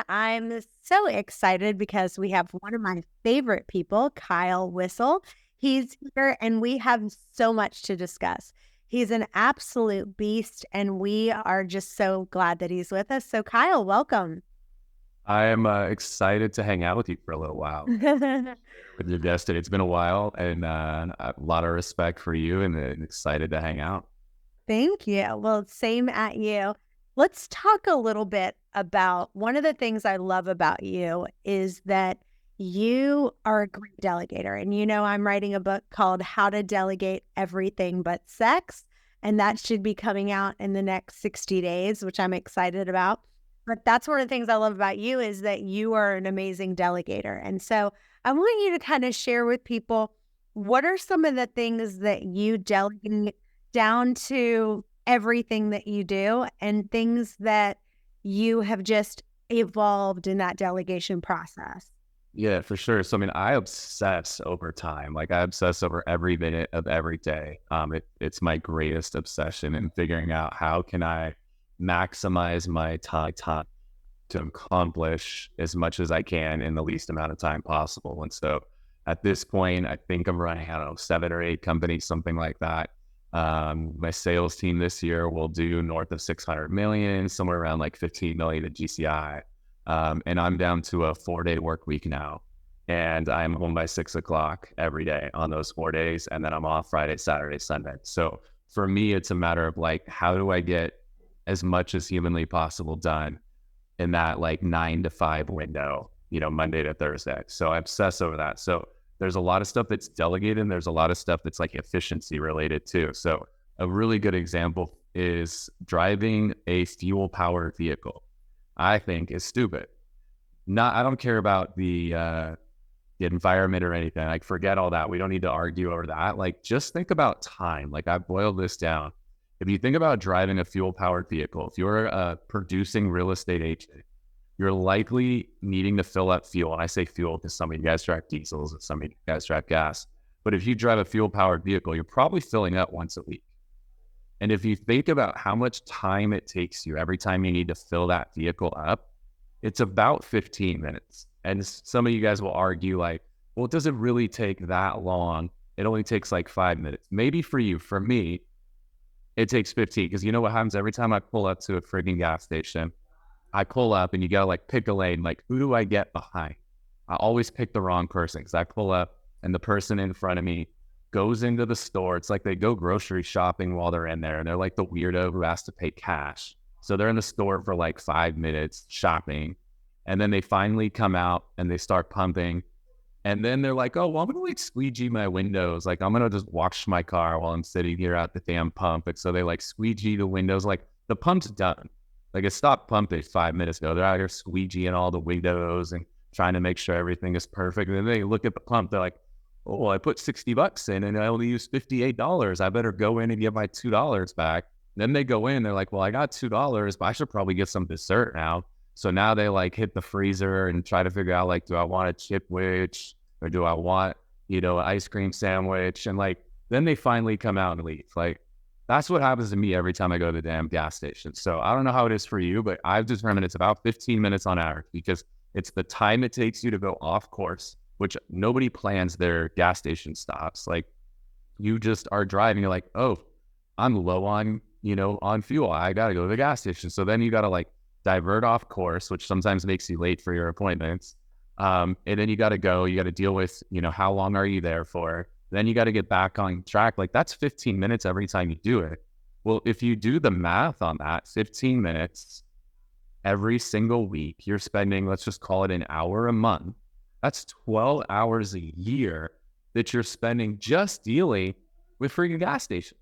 I'm so excited because we have one of my favorite people, Kyle Whissel. He's here and we have so much to discuss. He's an absolute beast and we are just so glad that he's with us. So Kyle, welcome. I am excited to hang out with you for a little while with your guest. It's been a while, and a lot of respect for you, and excited to hang out. Thank you. Well, same at you. Let's talk a little bit about one of the things I love about you is that you are a great delegator. And I'm writing a book called How to Delegate Everything But Sex, and that should be coming out in the next 60 days, which I'm excited about. But that's one of the things I love about you is that you are an amazing delegator. And so I want you to kind of share with people, what are some of the things that you delegate down to everything that you do and things that you have just evolved in that delegation process? Yeah, for sure. So, I obsess over time. Like, I obsess over every minute of every day. It's my greatest obsession in figuring out how can I maximize my time to accomplish as much as I can in the least amount of time possible. And so at this point, I think I'm running, 7 or 8 companies, something like that. My sales team this year will do north of 600 million, somewhere around like 15 million at GCI. And I'm down to a 4-day work week now. And I'm home by 6 o'clock every day on those 4 days. And then I'm off Friday, Saturday, Sunday. So for me, it's a matter of like, how do I get as much as humanly possible done in that like 9 to 5 window, Monday to Thursday. So I obsess over that. So there's a lot of stuff that's delegated and there's a lot of stuff that's like efficiency related too. So a really good example is driving a fuel powered vehicle, I think is stupid. I don't care about the environment or anything. Like, forget all that. We don't need to argue over that. Like, just think about time. Like, I boiled this down. If you think about driving a fuel-powered vehicle, if you're a producing real estate agent, you're likely needing to fill up fuel. And I say fuel because some of you guys drive diesels and some of you guys drive gas. But if you drive a fuel-powered vehicle, you're probably filling up once a week. And if you think about how much time it takes you every time you need to fill that vehicle up, it's about 15 minutes. And some of you guys will argue like, well, it doesn't really take that long. It only takes like 5 minutes. Maybe for you. For me, it takes 15, because you know what happens every time I pull up to a frigging gas station? I pull up and you gotta like pick a lane. Like, who do I get behind? I always pick the wrong person because I pull up and the person in front of me goes into the store. It's like they go grocery shopping while they're in there, and they're like the weirdo who has to pay cash. So they're in the store for like 5 minutes shopping, and then they finally come out and they start pumping. And then they're like, oh, well, I'm going to like squeegee my windows. Like, I'm going to just wash my car while I'm sitting here at the damn pump. And so they like squeegee the windows. Like, the pump's done. Like, it stopped pumping 5 minutes ago. They're out here squeegeeing all the windows and trying to make sure everything is perfect. And then they look at the pump. They're like, oh, I put $60 in and I only used $58. I better go in and get my $2 back. Then they go in. They're like, well, I got $2, but I should probably get some dessert now. So now they like hit the freezer and try to figure out like, do I want a chipwich or do I want, an ice cream sandwich? And like, then they finally come out and leave. Like, that's what happens to me every time I go to the damn gas station. So I don't know how it is for you, but I've determined it's about 15 minutes on average, because it's the time it takes you to go off course, which nobody plans their gas station stops. Like, you just are driving. You're like, oh, I'm low on, on fuel. I got to go to the gas station. So then you got to like divert off course, which sometimes makes you late for your appointments. And then you got to deal with, how long are you there for? Then you got to get back on track. Like, that's 15 minutes every time you do it. Well, if you do the math on that, 15 minutes every single week, you're spending, let's just call it an hour a month. That's 12 hours a year that you're spending just dealing with freaking gas stations.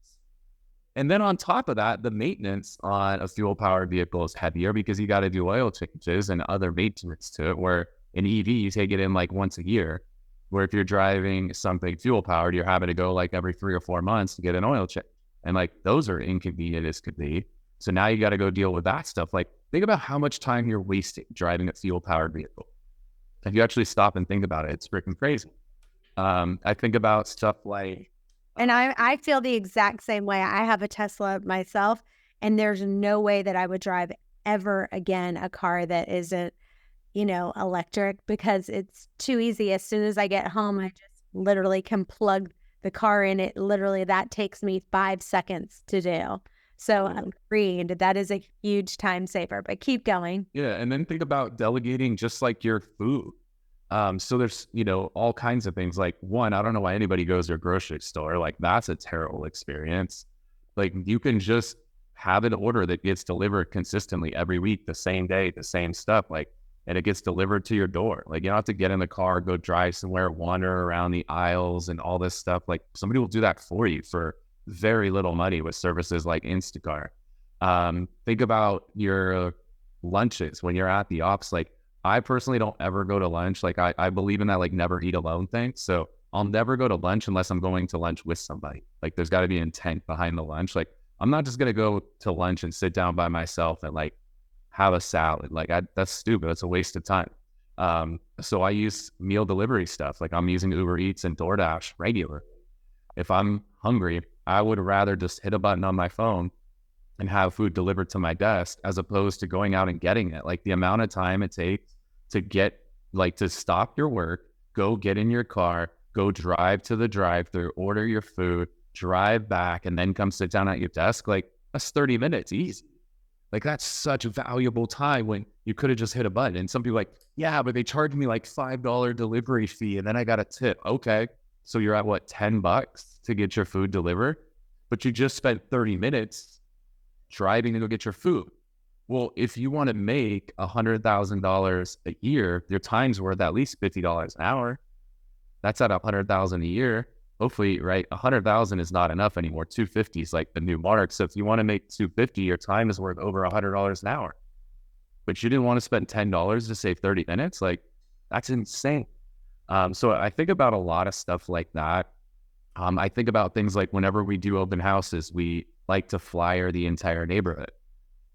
And then on top of that, the maintenance on a fuel-powered vehicle is heavier because you got to do oil changes and other maintenance to it, where in EV, you take it in like once a year, where if you're driving something fuel-powered, you're having to go like every 3 or 4 months to get an oil change. And like, those are inconvenient as could be. So now you got to go deal with that stuff. Like, think about how much time you're wasting driving a fuel-powered vehicle. If you actually stop and think about it, it's freaking crazy. I think about stuff like... And I feel the exact same way. I have a Tesla myself, and there's no way that I would drive ever again a car that isn't electric because it's too easy. As soon as I get home, I just literally can plug the car in. That takes me 5 seconds to do. So agreed, that is a huge time saver, but keep going. Yeah. And then think about delegating just like your food. So there's, all kinds of things. Like, one, I don't know why anybody goes to a grocery store. Like, that's a terrible experience. Like, you can just have an order that gets delivered consistently every week, the same day, the same stuff, and it gets delivered to your door. Like, you don't have to get in the car, go drive somewhere, wander around the aisles and all this stuff. Like, somebody will do that for you for very little money with services like Instacart. Think about your lunches when you're at the office. Like, I personally don't ever go to lunch. Like, I believe in that, like, never eat alone thing. So I'll never go to lunch unless I'm going to lunch with somebody. Like, there's got to be intent behind the lunch. Like, I'm not just going to go to lunch and sit down by myself and like have a salad. Like, that's stupid. That's a waste of time. So I use meal delivery stuff. Like, I'm using Uber Eats and DoorDash regular. If I'm hungry, I would rather just hit a button on my phone and have food delivered to my desk as opposed to going out and getting it. Like, the amount of time it takes to stop your work, go get in your car, go drive to the drive-thru, order your food, drive back, and then come sit down at your desk. Like, that's 30 minutes easy. Like, that's such a valuable time when you could have just hit a button. And some people are like, yeah, but they charged me like $5 delivery fee and then I got a tip. Okay. So you're at what, $10 to get your food delivered, but you just spent 30 minutes driving to go get your food. Well, if you want to make $100,000 a year, your time's worth at least $50 an hour. That's at $100,000 a year. Hopefully, right? 100,000 is not enough anymore. 250 is like the new mark. So if you want to make 250, your time is worth over $100 an hour. But you didn't want to spend $10 to save 30 minutes. Like, that's insane. So I think about a lot of stuff like that. I think about things like whenever we do open houses, we like to flyer the entire neighborhood.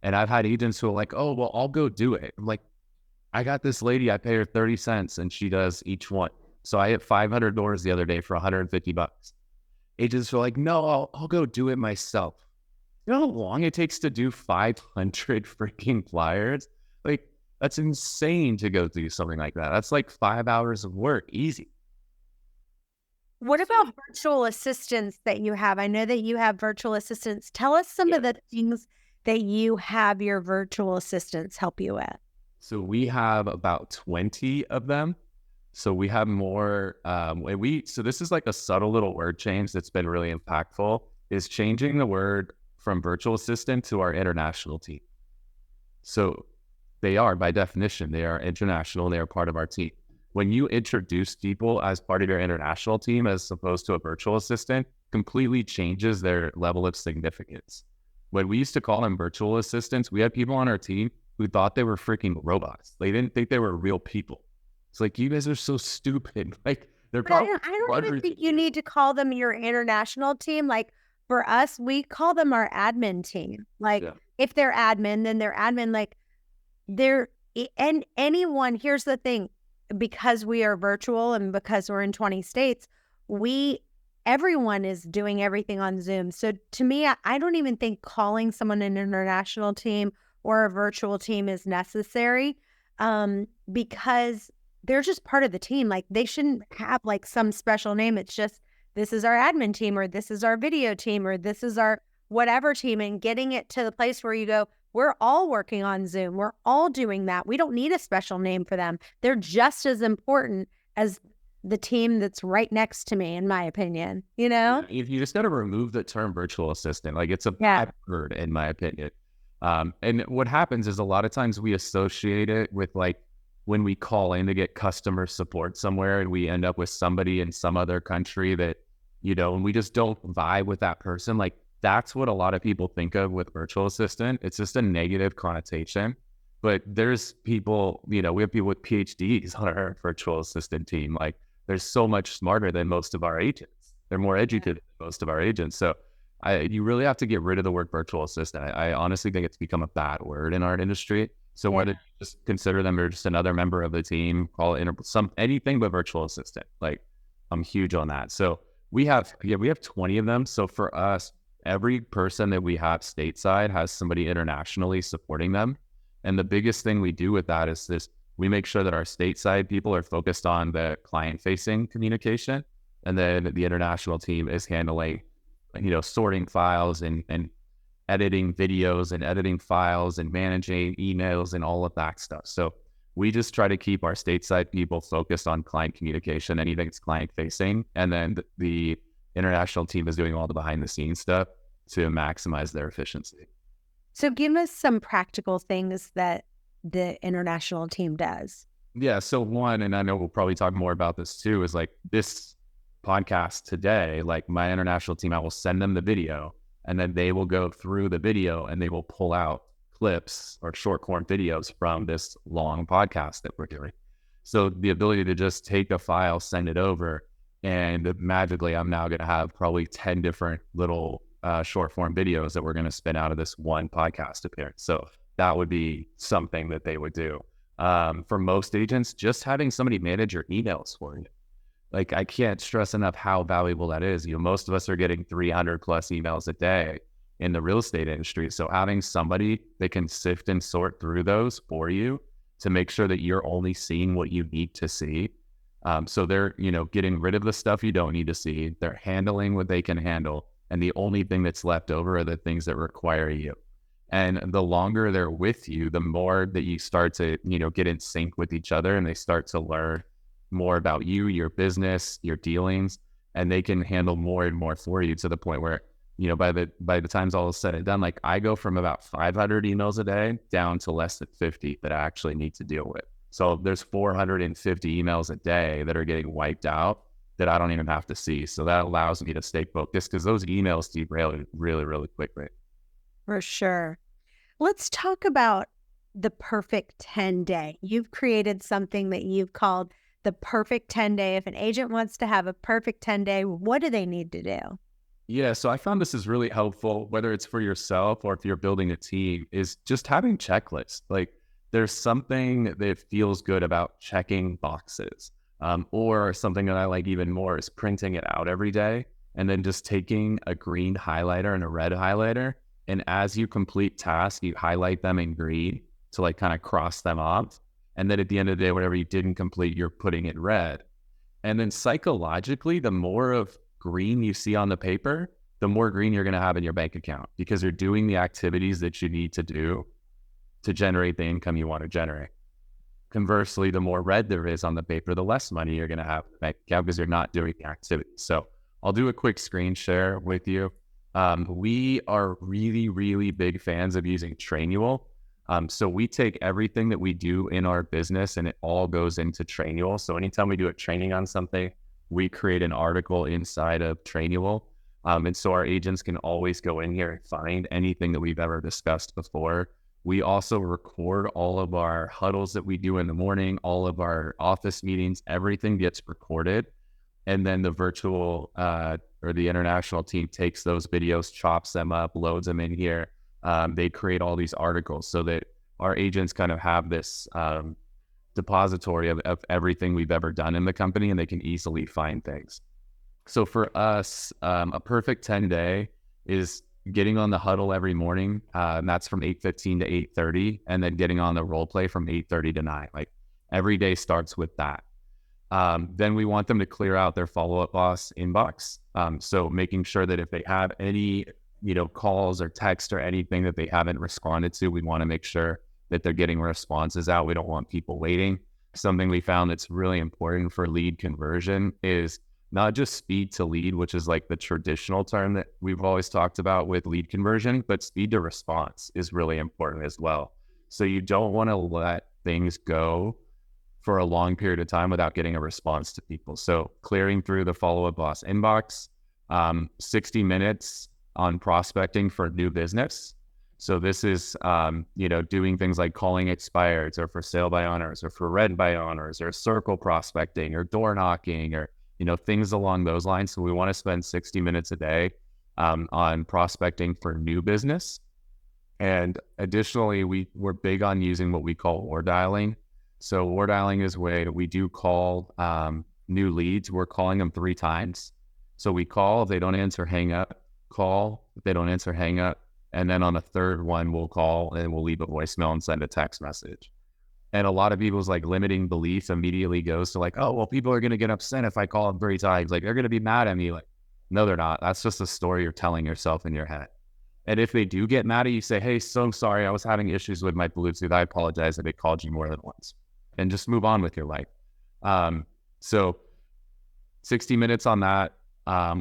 And I've had agents who are like, oh, well, I'll go do it. I'm like, I got this lady, I pay her 30 cents and she does each one. So I hit 500 doors the other day for $150. Agents are like, no, I'll go do it myself. You know how long it takes to do 500 freaking flyers? Like, that's insane to go do something like that. That's like 5 hours of work, easy. What about virtual assistants that you have? I know that you have virtual assistants. Tell us some of the things that you have your virtual assistants help you with. So we have about 20 of them. So we have more, so this is like a subtle little word change that's been really impactful, is changing the word from virtual assistant to our international team. So they are, by definition, they are international, they are part of our team. When you introduce people as part of your international team, as opposed to a virtual assistant, completely changes their level of significance. When we used to call them virtual assistants, we had people on our team who thought they were freaking robots. They didn't think they were real people. It's like, you guys are so stupid. Like, they're probably. I don't even think you need to call them your international team. Like, for us, we call them our admin team. Like, if they're admin, then they're admin. Like, and anyone, here's the thing, because we are virtual and because we're in 20 states, everyone is doing everything on Zoom. So to me, I don't even think calling someone an international team or a virtual team is necessary, because they're just part of the team. Like, they shouldn't have like some special name. It's just, this is our admin team, or this is our video team, or this is our whatever team, and getting it to the place where you go, we're all working on Zoom. We're all doing that. We don't need a special name for them. They're just as important as the team that's right next to me, in my opinion, you know? You just got to remove the term virtual assistant. Like, it's a bad word, in my opinion. And what happens is a lot of times we associate it with, like, when we call in to get customer support somewhere and we end up with somebody in some other country that, and we just don't vibe with that person. Like, that's what a lot of people think of with virtual assistant. It's just a negative connotation. But there's people, we have people with PhDs on our virtual assistant team. Like, they're so much smarter than most of our agents. They're more educated than most of our agents. So you really have to get rid of the word virtual assistant. I honestly think it's become a bad word in our industry. So whether you just consider them or just another member of the team, call it anything but virtual assistant. Like, I'm huge on that. So we have 20 of them. So for us, every person that we have stateside has somebody internationally supporting them. And the biggest thing we do with that is this we make sure that our stateside people are focused on the client-facing communication, and then the international team is handling, sorting files and editing videos and editing files and managing emails and all of that stuff. So we just try to keep our stateside people focused on client communication, anything that's client-facing, and then the international team is doing all the behind-the-scenes stuff to maximize their efficiency. So give us some practical things that the international team does. Yeah. So one, and I know we'll probably talk more about this too, is like this podcast today, like my international team, I will send them the video and then they will go through the video and they will pull out clips or short form videos from this long podcast that we're doing. So the ability to just take a file, send it over, and magically I'm now going to have probably 10 different little short form videos that we're going to spin out of this one podcast appearance. So that would be something that they would do. For most agents, just having somebody manage your emails for you. Like, I can't stress enough how valuable that is. Most of us are getting 300 plus emails a day in the real estate industry. So having somebody that can sift and sort through those for you to make sure that you're only seeing what you need to see. So they're, getting rid of the stuff you don't need to see. They're handling what they can handle. And the only thing that's left over are the things that require you. And the longer they're with you, the more that you start to, get in sync with each other, and they start to learn more about you, your business, your dealings, and they can handle more and more for you to the point where, by the time's all said and done, like I go from about 500 emails a day down to less than 50 that I actually need to deal with. So there's 450 emails a day that are getting wiped out that I don't even have to see. So that allows me to stay focused because those emails derail really, really quickly. For sure. Let's talk about the perfect 10 day. You've created something that you've called the perfect 10 day. If an agent wants to have a perfect 10 day, what do they need to do? Yeah, so I found this is really helpful, whether it's for yourself or if you're building a team, is just having checklists. Like there's something that feels good about checking boxes, or something that I like even more is printing it out every day and then just taking a green highlighter and a red highlighter. And as you complete tasks, you highlight them in green to like kind of cross them off. And then at the end of the day, whatever you didn't complete, you're putting it red. And then psychologically, the more of green you see on the paper, the more green you're going to have in your bank account because you're doing the activities that you need to do to generate the income you want to generate. Conversely, the more red there is on the paper, the less money you're going to have in the bank account because you're not doing the activities. So I'll do a quick screen share with you. We are really, really big fans of using Trainual. So we take everything that we do in our business and it all goes into Trainual. So anytime we do a training on something, we create an article inside of Trainual. And so our agents can always go in here and find anything that we've ever discussed before. We also record all of our huddles that we do in the morning, all of our office meetings, everything gets recorded. And then the virtual or the international team takes those videos, chops them up, loads them in here. They create all these articles so that our agents kind of have this depository of everything we've ever done in the company, and they can easily find things. So for us, a perfect 10 day is getting on the huddle every morning. And that's from 8:15 to 8:30, and then getting on the role play from 8:30 to 9. Like every day starts with that. Then we want them to clear out their follow-up boss inbox. So making sure that if they have any, calls or text or anything that they haven't responded to, we want to make sure that they're getting responses out. We don't want people waiting. Something we found that's really important for lead conversion is not just speed to lead, which is like the traditional term that we've always talked about with lead conversion, but speed to response is really important as well. So you don't want to let things go for a long period of time without getting a response to people. So clearing through the follow-up boss inbox, 60 minutes on prospecting for new business. So this is, doing things like calling expireds or for sale by owners or for rent by owners or circle prospecting or door knocking or, things along those lines. So we want to spend 60 minutes a day on prospecting for new business. And additionally, we're big on using what we call war dialing. So war dialing is where we do call new leads. We're calling them 3 times. So we call, if they don't answer, hang up, call, if they don't answer, hang up. And then on the third one, we'll call and we'll leave a voicemail and send a text message. And a lot of people's like limiting belief immediately goes to like, oh, well, people are going to get upset if I call them 3 times. Like they're going to be mad at me. Like, no, they're not. That's just a story you're telling yourself in your head. And if they do get mad at you, say, hey, so sorry, I was having issues with my Bluetooth. I apologize if I called you more than once. And just move on with your life. So 60 minutes on that.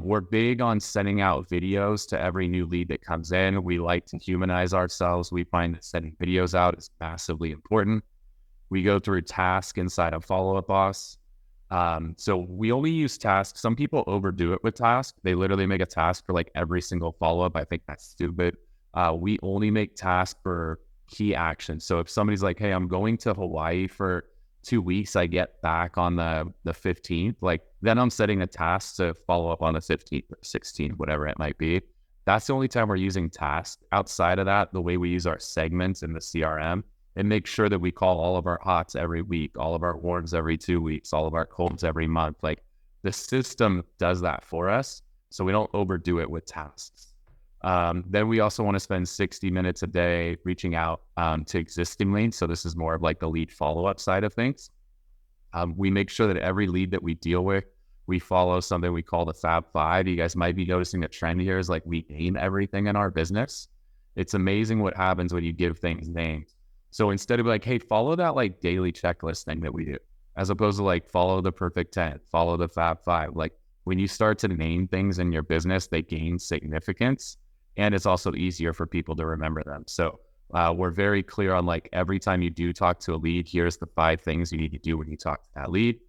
We're big on sending out videos to every new lead that comes in. We like to humanize ourselves. We find that sending videos out is massively important. We go through task inside of Follow-Up Boss. So we only use tasks. Some people overdo it with tasks. They literally make a task for like every single follow-up. I think that's stupid. We only make tasks for key actions. So if somebody's like, hey, I'm going to Hawaii for 2 weeks, I get back on the 15th, like then I'm setting a task to follow up on the 15th or 16th, whatever it might be. That's the only time we're using tasks. Outside of that, the way we use our segments in the CRM, and make sure that we call all of our hots every week, all of our warms every 2 weeks, all of our colds every month. Like the system does that for us, so we don't overdo it with tasks. Then we also want to spend 60 minutes a day reaching out to existing leads. So this is more of like the lead follow-up side of things. We make sure that every lead that we deal with, we follow something we call the Fab Five. You guys might be noticing a trend here is like we name everything in our business. It's amazing what happens when you give things names. So instead of like, hey, follow that like daily checklist thing that we do, as opposed to like follow the perfect 10, follow the Fab Five. Like when you start to name things in your business, they gain significance, and it's also easier for people to remember them. So we're very clear on like every time you do talk to a lead, here's the 5 things you need to do when you talk to that lead.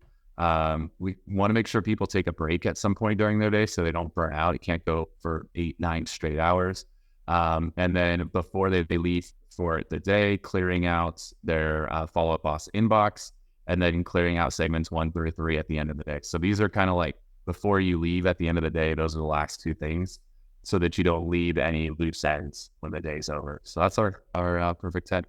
We want to make sure people take a break at some point during their day so they don't burn out. You can't go for 8-9 straight hours. And then before they leave for the day, clearing out their Follow-Up Boss inbox, and then clearing out segments 1 through 3 at the end of the day. So these are kind of like before you leave at the end of the day, those are the last 2 things, so that you don't leave any loose ends when the day's over. So that's our perfect 10.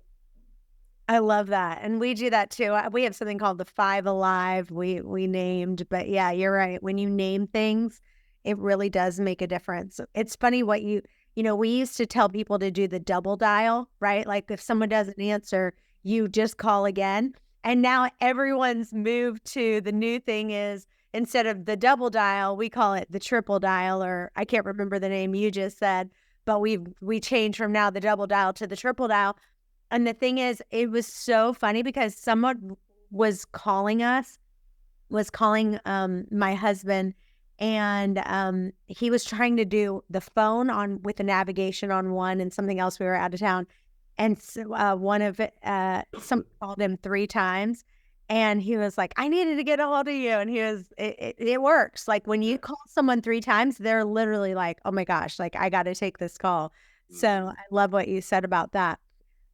I love that. And we do that too. We have something called the 5 Alive we named, but yeah, you're right. When you name things, it really does make a difference. It's funny what we used to tell people to do the double dial, right? Like if someone doesn't answer, you just call again. And now everyone's moved to the new thing is instead of the double dial, we call it the triple dial, or I can't remember the name you just said, but we changed from now the double dial to the triple dial. And the thing is, it was so funny because someone was calling my husband, and he was trying to do the phone on with the navigation on one and something else. We were out of town, and so, some called him 3 times, and he was like, "I needed to get a hold of you," and it works. Like when you call someone 3 times, they're literally like, "Oh my gosh, like I got to take this call." So I love what you said about that.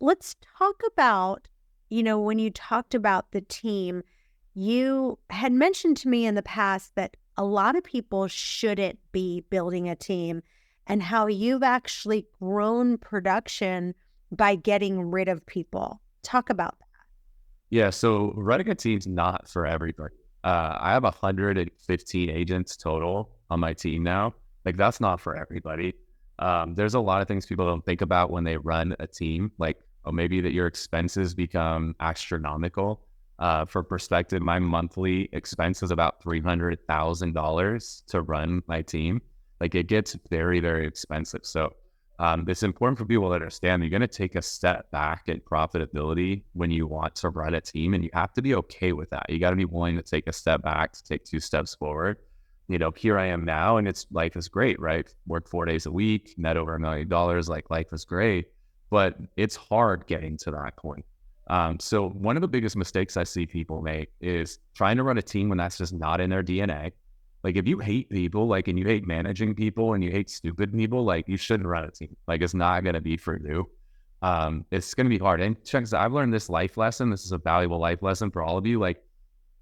Let's talk about, when you talked about the team, you had mentioned to me in the past that a lot of people shouldn't be building a team, and how you've actually grown production by getting rid of people. Talk about that. Yeah, so running a team's not for everybody. I have 115 agents total on my team now. Like that's not for everybody. There's a lot of things people don't think about when they run a team, like maybe that your expenses become astronomical. For perspective, my monthly expense is about $300,000 to run my team. Like it gets very, very expensive. So it's important for people to understand you're going to take a step back in profitability when you want to run a team, and you have to be okay with that. You got to be willing to take a step back, to take 2 steps forward. Here I am now, and life is great, right? Work 4 days a week, net over $1 million. Like life is great, but it's hard getting to that point. So one of the biggest mistakes I see people make is trying to run a team when that's just not in their DNA. Like if you hate people, like, and you hate managing people and you hate stupid people, like you shouldn't run a team. Like it's not going to be for you. It's going to be hard. And check this, I've learned this life lesson. This is a valuable life lesson for all of you. Like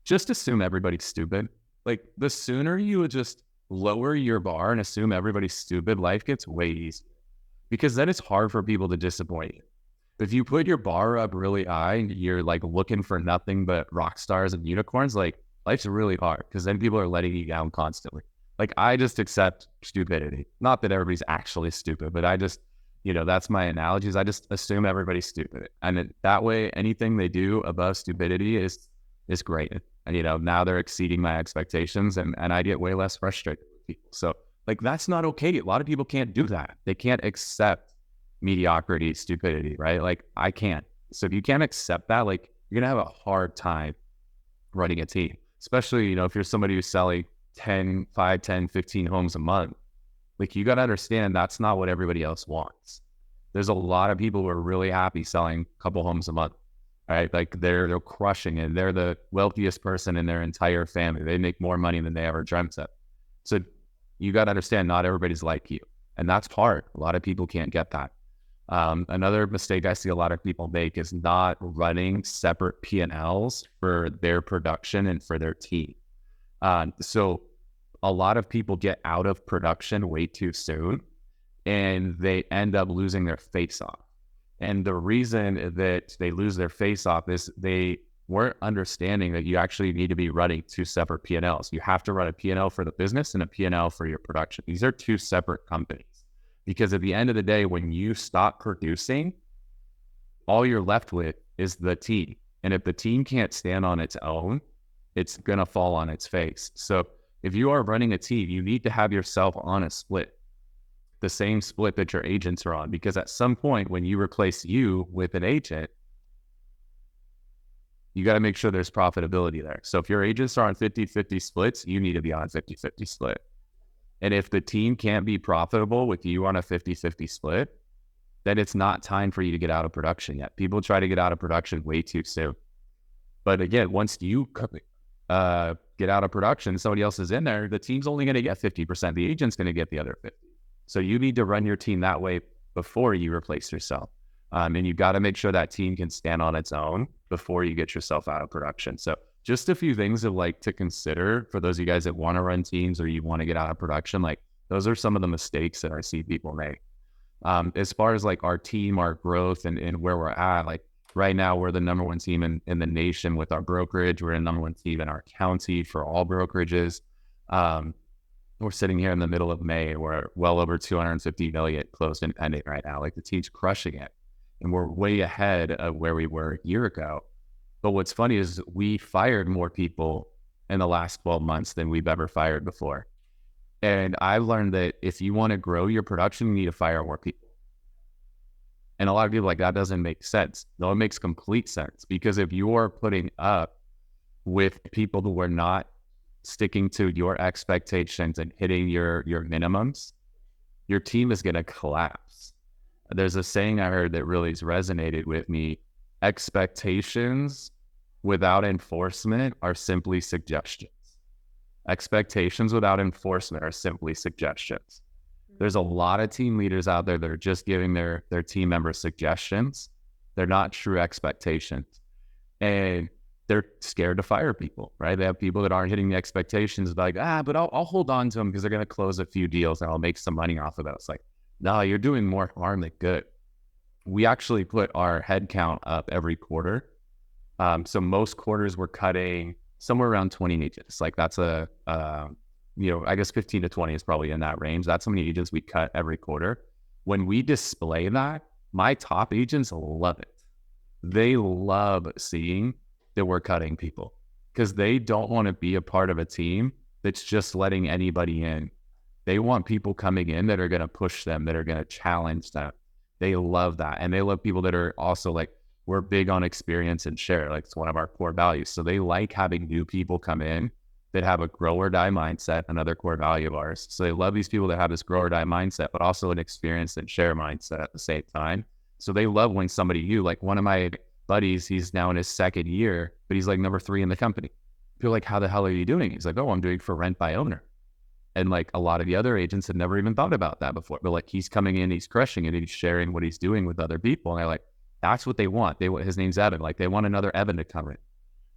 just assume everybody's stupid. Like the sooner you would just lower your bar and assume everybody's stupid, life gets way easier, because then it's hard for people to disappoint you. If you put your bar up really high and you're like looking for nothing but rock stars and unicorns, like life's really hard, because then people are letting you down constantly. Like I just accept stupidity. Not that everybody's actually stupid, but I just That's my analogy is I just assume everybody's stupid. And that way, anything they do above stupidity is great. And, now they're exceeding my expectations and I get way less frustrated with people. So like, that's not okay. A lot of people can't do that. They can't accept mediocrity, stupidity, right? Like I can't. So if you can't accept that, like you're going to have a hard time running a team, especially, if you're somebody who's selling 10, 5, 10, 15 homes a month. Like you got to understand that's not what everybody else wants. There's a lot of people who are really happy selling a couple homes a month, right? Like they're crushing it. They're the wealthiest person in their entire family. They make more money than they ever dreamt of. So you got to understand not everybody's like you. And that's hard. A lot of people can't get that. Another mistake I see a lot of people make is not running separate P&Ls for their production and for their team. So a lot of people get out of production way too soon and they end up losing their face off. And the reason that they lose their face off is they weren't understanding that you actually need to be running two separate P&Ls. You have to run a P&L for the business and a P&L for your production. These are two separate companies because at the end of the day, when you stop producing, all you're left with is the team. And if the team can't stand on its own, it's going to fall on its face. So if you are running a team, you need to have yourself on a split, the same split that your agents are on, because at some point when you replace you with an agent, you got to make sure there's profitability there. So if your agents are on 50-50 splits, you need to be on a 50-50 split. And if the team can't be profitable with you on a 50-50 split, then it's not time for you to get out of production yet. People try to get out of production way too soon. But again, once you get out of production, somebody else is in there, the team's only going to get 50%. The agent's going to get the other 50%. So you need to run your team that way before you replace yourself. And you got to make sure that team can stand on its own before you get yourself out of production. So just a few things to consider for those of you guys that want to run teams or you want to get out of production. Like those are some of the mistakes that I see people make. As far as like our team, our growth and where we're at, like right now we're the number one team in the nation with our brokerage. We're the number one team in our county for all brokerages. We're sitting here in the middle of May. We're well over 250 million closed and pending right now. Like the team's crushing it. And we're way ahead of where we were a year ago. But what's funny is we fired more people in the last 12 months than we've ever fired before. And I've learned that if you want to grow your production, you need to fire more people. And a lot of people are like, that doesn't make sense. No, it makes complete sense. Because if you are putting up with people who are not sticking to your expectations and hitting your minimums, your team is going to collapse. There's a saying I heard that really has resonated with me. Expectations without enforcement are simply suggestions. Expectations without enforcement are simply suggestions. There's a lot of team leaders out there that are just giving their team members suggestions. They're not true expectations. And they're scared to fire people, right? They have people that aren't hitting the expectations, like, but I'll hold on to them because they're going to close a few deals and I'll make some money off of those. Like, no, you're doing more harm than good. We actually put our head count up every quarter. So most quarters we're cutting somewhere around 20 agents. Like that's I guess 15 to 20 is probably in that range. That's how many agents we cut every quarter. When we display that, my top agents love it. They love seeing that we're cutting people because they don't want to be a part of a team that's just letting anybody in. They want people coming in that are going to push them, that are going to challenge them. They love that. And they love people that are also like, we're big on experience and share. Like it's one of our core values. So they like having new people come in that have a grow or die mindset, another core value of ours. So they love these people that have this grow or die mindset, but also an experience and share mindset at the same time. So they love when somebody like one of my buddies, he's now in his second year, but he's like number 3 in the company. People are like, how the hell are you doing? He's like, oh, I'm doing for rent by owner. And like a lot of the other agents had never even thought about that before, but like he's coming in, he's crushing it, and he's sharing what he's doing with other people. And they're like, that's what they want. His name's Evan. Like they want another Evan to come in,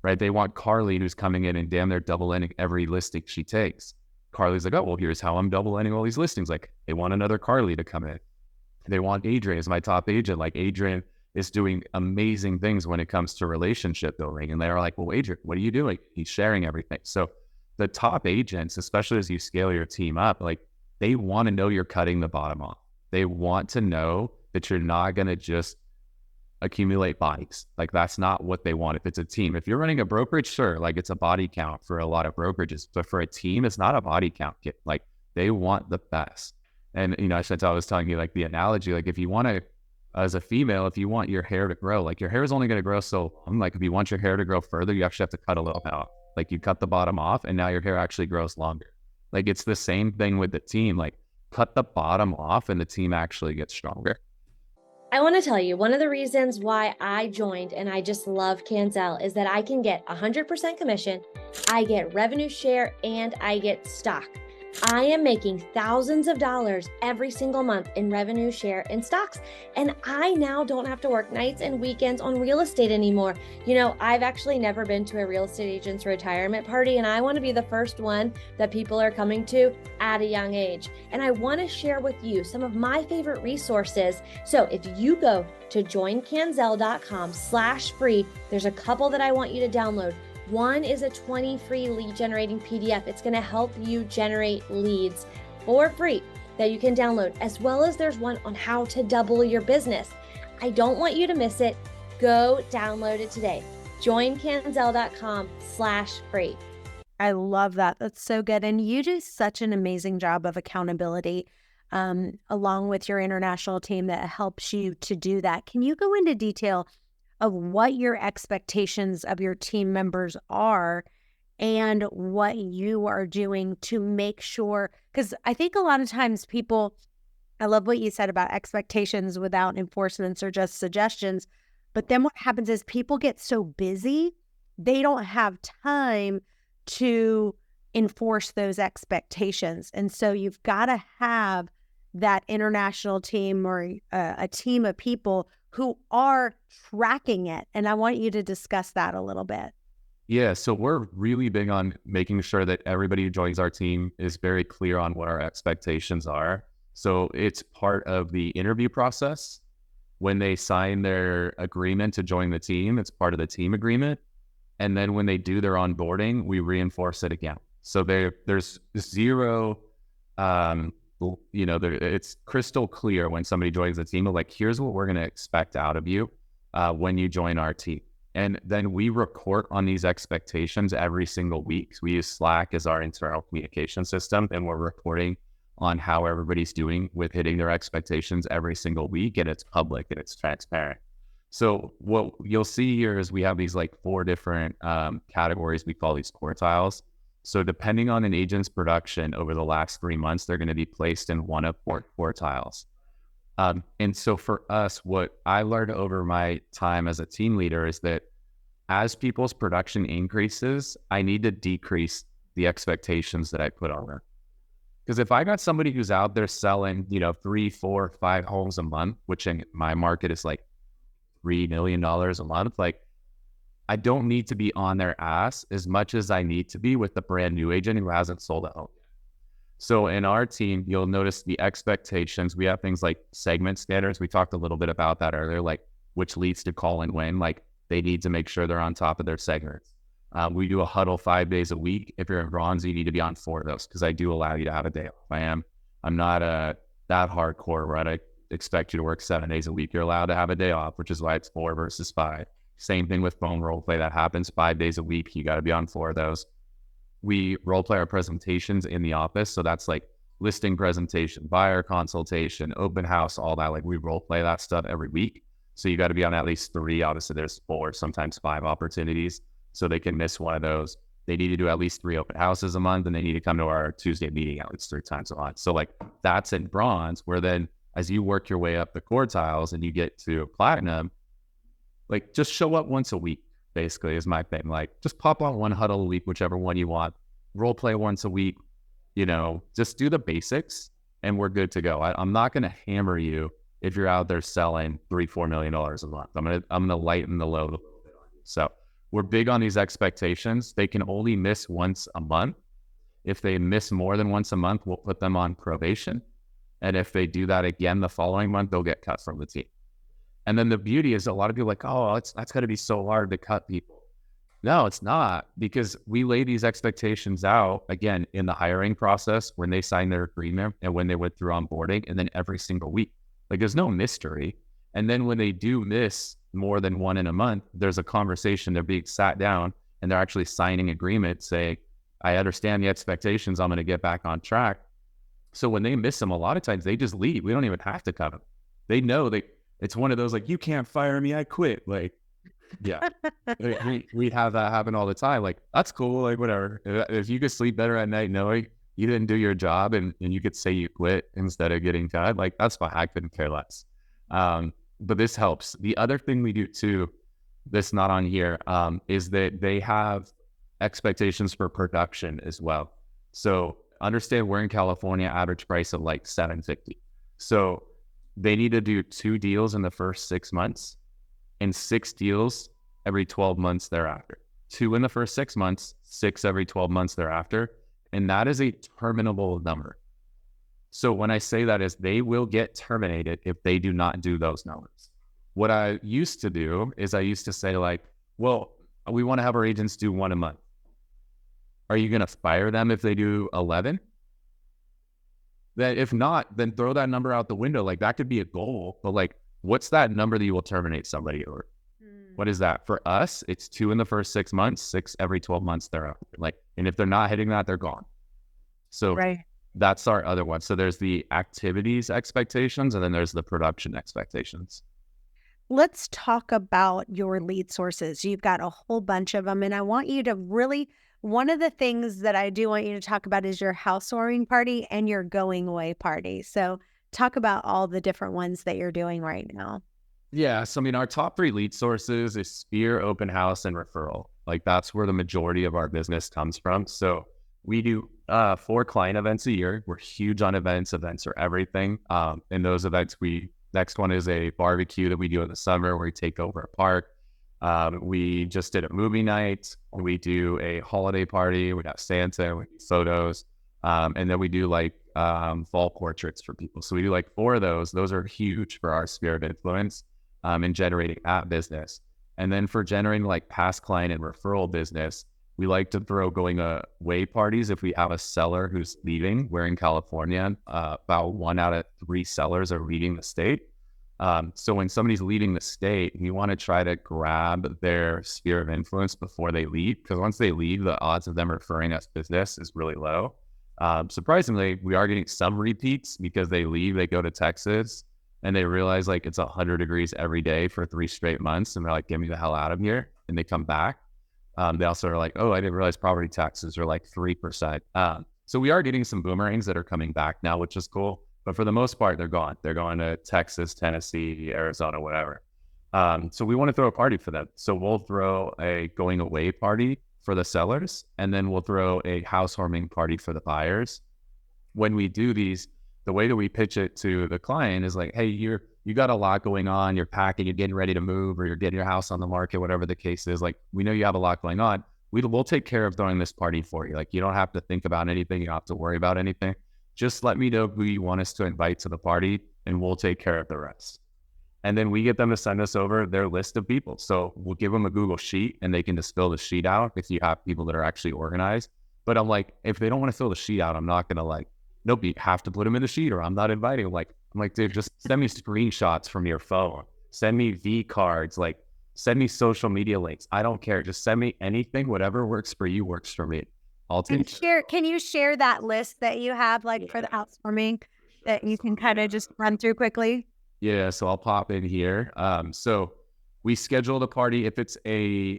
right? They want Carly who's coming in and damn, they're double ending every listing she takes. Carly's like, oh, well, here's how I'm double ending all these listings. Like they want another Carly to come in. They want Adrian as my top agent. Like Adrian is doing amazing things when it comes to relationship building. And they're like, well, Adrian, what are you doing? He's sharing everything. So the top agents, especially as you scale your team up, like they want to know you're cutting the bottom off. They want to know that you're not going to just accumulate bodies. Like that's not what they want. If it's a team, if you're running a brokerage, sure, like it's a body count for a lot of brokerages, but for a team, it's not a body count kit. Like they want the best. And, you know, I was telling you like the analogy, like if you want to, as a female, if you want your hair to grow, like your hair is only going to grow so long. Like if you want your hair to grow further, you actually have to cut a little bit off. Like you cut the bottom off and now your hair actually grows longer. Like it's the same thing with the team, like cut the bottom off and the team actually gets stronger. I want to tell you, one of the reasons why I joined and I just love Canzel is that I can get 100% commission, I get revenue share, and I get stock. I am making thousands of dollars every single month in revenue share and stocks. And I now don't have to work nights and weekends on real estate anymore. You know, I've actually never been to a real estate agent's retirement party, and I want to be the first one that people are coming to at a young age. And I want to share with you some of my favorite resources. So if you go to joincanzel.com/free, there's a couple that I want you to download. One is a 20 free lead generating PDF. It's going to help you generate leads for free that you can download, as well as there's one on how to double your business. I don't want you to miss it. Go download it today. Joincanzel.com/free. I love that. That's so good. And you do such an amazing job of accountability, along with your international team that helps you to do that. Can you go into detail of what your expectations of your team members are and what you are doing to make sure, because I think a lot of times people, I love what you said about expectations without enforcements or just suggestions, but then what happens is people get so busy, they don't have time to enforce those expectations. And so you've got to have that international team or a team of people who are tracking it. And I want you to discuss that a little bit. Yeah, so we're really big on making sure that everybody who joins our team is very clear on what our expectations are. So it's part of the interview process. When they sign their agreement to join the team, it's part of the team agreement. And then when they do their onboarding, we reinforce it again. So there's zero, it's crystal clear when somebody joins the team of like, here's what we're going to expect out of you when you join our team. And then we report on these expectations every single week. So we use Slack as our internal communication system, and we're reporting on how everybody's doing with hitting their expectations every single week, and it's public and it's transparent. So what you'll see here is we have these like 4 different categories. We call these quartiles. So depending on an agent's production over the last 3 months, they're going to be placed in one of 4 quartiles. And so for us, what I learned over my time as a team leader is that as people's production increases, I need to decrease the expectations that I put on them. Because if I got somebody who's out there selling, 3, 4, 5 homes a month, which in my market is like $3 million a month, like I don't need to be on their ass as much as I need to be with the brand new agent who hasn't sold a home yet. So in our team, you'll notice the expectations. We have things like segment standards. We talked a little bit about that earlier, like which leads to call and win. Like they need to make sure they're on top of their segments. We do a huddle 5 days a week. If you're in bronze, you need to be on 4 of those because I do allow you to have a day off. I'm not that hardcore, right? I expect you to work 7 days a week. You're allowed to have a day off, which is why it's 4 versus 5. Same thing with phone role play. That happens 5 days a week. You got to be on 4 of those. We role play our presentations in the office. So that's like listing presentation, buyer consultation, open house, all that. Like we role play that stuff every week. So you got to be on at least 3. Obviously there's 4, sometimes 5 opportunities. So they can miss one of those. They need to do at least 3 open houses a month, and they need to come to our Tuesday meeting at least 3 times a month. So like that's in bronze, where then as you work your way up the quartiles and you get to platinum, like just show up once a week, basically is my thing. Like just pop on 1 huddle a week, whichever one you want, role play once a week, just do the basics and we're good to go. I'm not going to hammer you if you're out there selling $3-4 million a month. I'm going to lighten the load a little bit on you. So we're big on these expectations. They can only miss once a month. If they miss more than once a month, we'll put them on probation. And if they do that again the following month, they'll get cut from the team. And then the beauty is a lot of people are like, oh, that's got to be so hard to cut people. No, it's not, because we lay these expectations out again in the hiring process when they sign their agreement and when they went through onboarding, and then every single week. Like there's no mystery. And then when they do miss more than one in a month, there's a conversation. They're being sat down and they're actually signing agreements saying, I understand the expectations. I'm going to get back on track. So when they miss them, a lot of times they just leave. We don't even have to cut them. They know it's one of those like, you can't fire me, I quit. Like, yeah, we have that happen all the time. Like, that's cool. Like, whatever. If you could sleep better at night knowing you didn't do your job and you could say you quit instead of getting cut, like, that's fine. I couldn't care less. But this helps. The other thing we do too, that's not on here, is that they have expectations for production as well. So understand we're in California, average price of like $750. So they need to do 2 deals in the first 6 months and 6 deals every 12 months thereafter. 2 in the first 6 months, 6 every 12 months thereafter. And that is a terminable number. So when I say that is they will get terminated if they do not do those numbers. What I used to do is I used to say like, well, we want to have our agents do 1 a month. Are you going to fire them if they do 11? Then if not, then throw that number out the window. Like that could be a goal, but like, what's that number that you will terminate somebody over? What is that? For us, it's 2 in the first 6 months, 6 every 12 months thereafter. Like, and if they're not hitting that, they're gone. So that's our other one. So there's the activities expectations, and then there's the production expectations. Let's talk about your lead sources. You've got a whole bunch of them, and I want you to really, one of the things that I do want you to talk about is your housewarming party and your going away party. So talk about all the different ones that you're doing right now. Yeah. So, I mean, our top 3 lead sources is Thier, open house, and referral. Like that's where the majority of our business comes from. So we do 4 client events a year. We're huge on events. Events are everything. In those events, next one is a barbecue that we do in the summer where we take over a park. We just did a movie night. We do a holiday party. We got Santa, we do photos. And then we do like fall portraits for people. So we do like 4 of those. Those are huge for our sphere of influence in generating that business. And then for generating like past client and referral business, we like to throw going away parties. If we have a seller who's leaving, we're in California, about 1 out of 3 sellers are leaving the state. So when somebody's leaving the state, we want to try to grab their sphere of influence before they leave, because once they leave, the odds of them referring us business is really low. Surprisingly, we are getting some repeats because they leave, they go to Texas and they realize like it's 100 degrees every day for 3 straight months. And they're like, get me the hell out of here. And they come back. They also are like, oh, I didn't realize property taxes are like 3%. So we are getting some boomerangs that are coming back now, which is cool. But for the most part, they're gone. They're going to Texas, Tennessee, Arizona, whatever. So we want to throw a party for them. So we'll throw a going away party for the sellers, and then we'll throw a housewarming party for the buyers. When we do these, the way that we pitch it to the client is like, hey, you got a lot going on. You're packing, you're getting ready to move, or you're getting your house on the market, whatever the case is. Like, we know you have a lot going on. We'll take care of throwing this party for you. Like, you don't have to think about anything. You don't have to worry about anything. Just let me know who you want us to invite to the party, and we'll take care of the rest. And then we get them to send us over their list of people. So we'll give them a Google sheet, and they can just fill the sheet out if you have people that are actually organized. But I'm like, if they don't want to fill the sheet out, I'm not going to like, nope, you have to put them in the sheet or I'm not inviting them. I'm like, dude, just send me screenshots from your phone. Send me V cards, like send me social media links. I don't care. Just send me anything, whatever works for you works for me. I'll take it. Can you share that list that you have for the housewarming that you can kind of just run through quickly? Yeah, so I'll pop in here. So we schedule the party. If it's a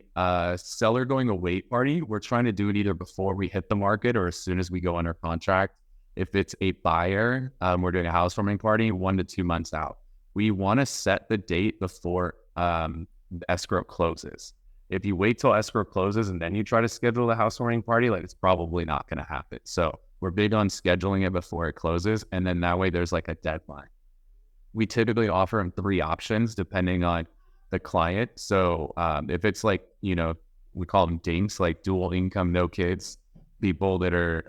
seller going away party, we're trying to do it either before we hit the market or as soon as we go under contract. If it's a buyer, we're doing a housewarming party 1 to 2 months out. We want to set the date before the escrow closes. If you wait till escrow closes and then you try to schedule the housewarming party, like it's probably not going to happen. So we're big on scheduling it before it closes. And then that way there's like a deadline. We typically offer them 3 options depending on the client. So if it's like, we call them dinks, like dual income, no kids, people that are,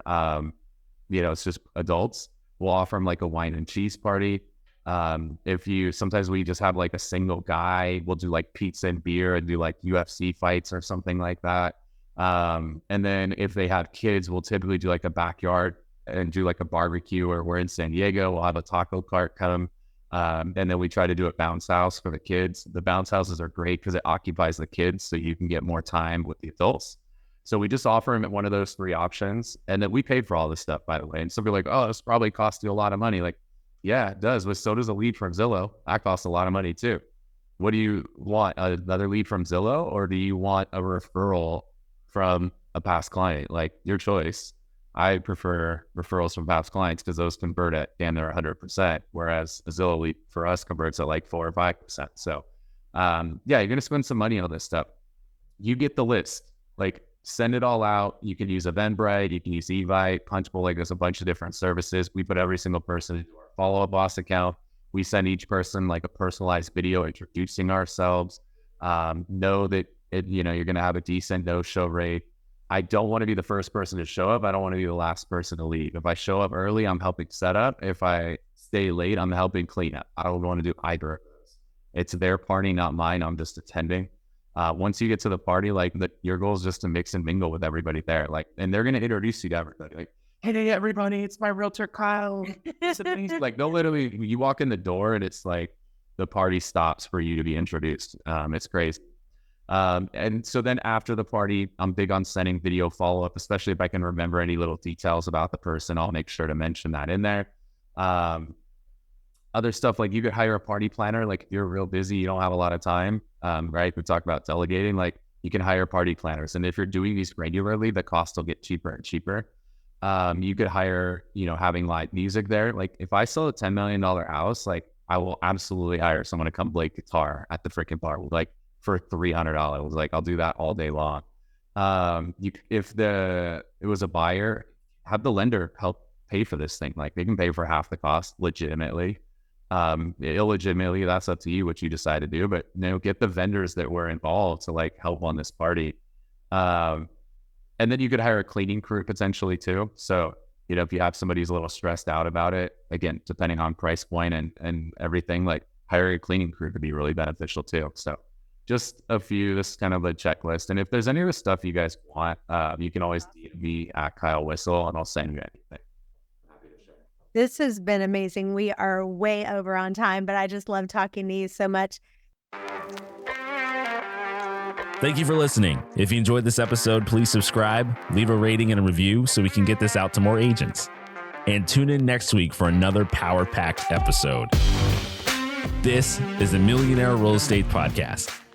it's just adults, we'll offer them like a wine and cheese party. Sometimes we just have like a single guy, we'll do like pizza and beer and do like UFC fights or something like that. And then if they have kids, we'll typically do like a backyard and do like a barbecue, or we're in San Diego, we'll have a taco cart come. And then we try to do a bounce house for the kids. The bounce houses are great because it occupies the kids, so you can get more time with the adults. So we just offer them at one of those 3 options. And then we paid for all this stuff, by the way. And some people are like, oh, this probably cost you a lot of money. Like, yeah, it does. But so does a lead from Zillow. That costs a lot of money too. What do you want? Another lead from Zillow, or do you want a referral from a past client? Like, your choice. I prefer referrals from past clients because those convert at damn near 100%, whereas a Zillow lead for us converts at like 4 or 5%. So, yeah, you're going to spend some money on this stuff. You get the list, like, send it all out. You can use Eventbrite, you can use Evite, Punchbowl. Like, there's a bunch of different services. We put every single person into our Follow Up Boss account. We send each person like a personalized video introducing ourselves. Know that you're going to have a decent no-show rate. I don't want to be the first person to show up. I don't want to be the last person to leave. If I show up early, I'm helping set up. If I stay late, I'm helping clean up. I don't want to do either of those. It's their party, not mine. I'm just attending. Once you get to the party, like, your goal is just to mix and mingle with everybody there. Like, and they're going to introduce you to everybody. Like, hey, everybody, it's my realtor, Kyle. Like, they'll literally, you walk in the door and it's like the party stops for you to be introduced. It's crazy. And so then after the party, I'm big on sending video follow-up, especially if I can remember any little details about the person. I'll make sure to mention that in there. Other stuff, like, you could hire a party planner. Like, if you're real busy, you don't have a lot of time, right? We talk about delegating. Like, you can hire party planners. And if you're doing these regularly, the cost will get cheaper and cheaper. You could hire, having live music there. Like, if I sell a $10 million house, like, I will absolutely hire someone to come play guitar at the freaking bar, like, for $300. Like, I'll do that all day long. If it was a buyer, have the lender help pay for this thing. Like, they can pay for half the cost legitimately. Illegitimately, that's up to you what you decide to do, but get the vendors that were involved to like help on this party. And then you could hire a cleaning crew potentially too. So, if you have somebody who's a little stressed out about it, again, depending on price point and everything, like, hiring a cleaning crew could be really beneficial too. So just a few, this is kind of a checklist. And if there's any of the stuff you guys want, you can always DM me at Kyle Whissel and I'll send you anything. This has been amazing. We are way over on time, but I just love talking to you so much. Thank you for listening. If you enjoyed this episode, please subscribe, leave a rating and a review so we can get this out to more agents. And tune in next week for another power-packed episode. This is the Millionaire Real Estate Podcast.